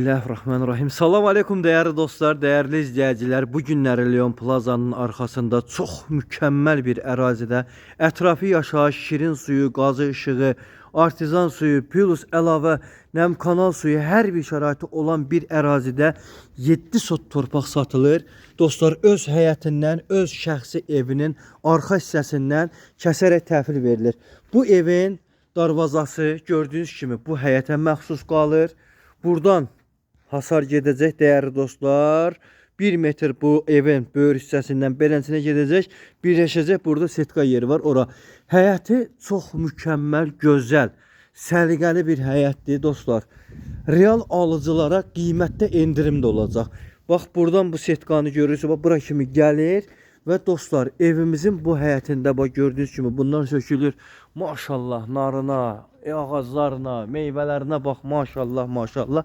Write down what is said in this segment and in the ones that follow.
Bismillahirrahmanirrahim. Salam aleykum değerli dostlar, değerli izleyiciler. Bu günləri Leon Plaza'nın arxasında çox mükəmməl bir ərazidə ətrafı yaşayış, şirin suyu, qazı işığı, artizan suyu, plus əlavə nəm kanal suyu hər bir şəraiti olan bir ərazidə 7 sot torpaq satılır. Dostlar, öz həyətindən, öz şəxsi evinin arxa hissəsindən kəsərək təhvil verilir. Bu evin darvazası gördüyünüz kimi bu həyətə məxsus qalır. Buradan hasar gedəcək değerli dostlar. 1 metr bu evin böyür hissəsindən beləsinə gedəcək. Birləşəcək burada setka yeri var ora. Həyəti çox mükəmməl, gözəl, səliqəli bir həyətdir dostlar. Real alıcılara qiymətdə endirim də olacaq. Bax buradan bu setkanı görürsünüz. Bax bura kimi gəlir. Ve dostlar evimizin bu həyətində bax gördüğünüz kimi bunlar sökülür. Maşallah narına, ağaclarına, meyvələrinə bax maşallah maşallah.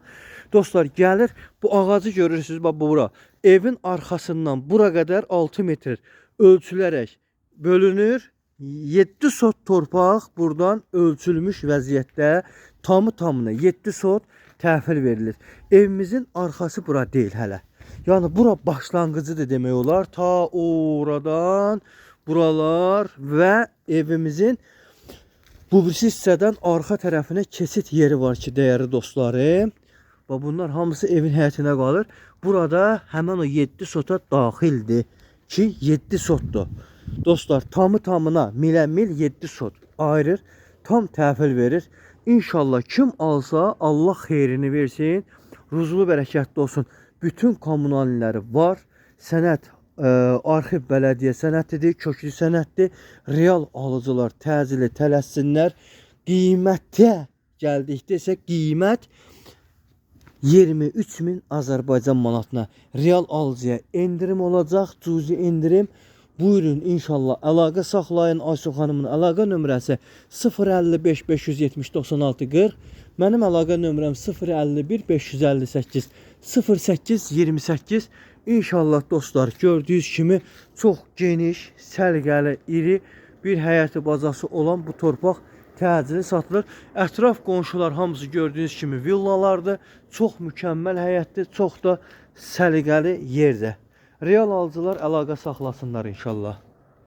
Dostlar gəlir bu ağacı görürsünüz bax bura. Evin arxasından bura qədər 6 metr ölçülərək bölünür. 7 sot torpaq buradan ölçülmüş vəziyyətdə tamına 7 sot təhvil verilir. Evimizin arxası bura deyil hələ. Yani bura başlangıcıdır demək olar. Ta oradan buralar ve evimizin bu hissədən arxa tərəfinə keçid yeri var ki, değerli dostlarım. Və bunlar hamısı evin həyətinə qalır. Burada həmən o 7 sota daxildir ki, 7 sotdur. Dostlar tamına milə 7 sot ayırır. Tam təhvil verir. İnşallah kim alsa Allah xeyrini versin. Ruzlu bərəkətli olsun. Bütün kommunalləri var. Sənət arxiv bələdiyyə sənətidir, köklü sənətdir. Real alıcılar təcili tələssinlər. Qiymətə gəldikdə isə qiymət 23.000 Azərbaycan manatına. Real alıcıya endirim olacaq, cüzi endirim. Buyurun inşallah əlaqə saxlayın. Aysu xanımın əlaqə nömrəsi 055 570 96 40. Mənim əlaqə nömrəm 051 558 08 28. İnşallah dostlar gördüyünüz kimi çox geniş, səliqəli, iri bir həyəti bazası olan bu torpaq təcili satılır. Ətraf qonşular hamısı gördüyünüz kimi villalardır. Çox mükəmməl həyətdir, çox da səliqəli yerdir. Real alıcılar əlaqə saxlasınlar inşallah.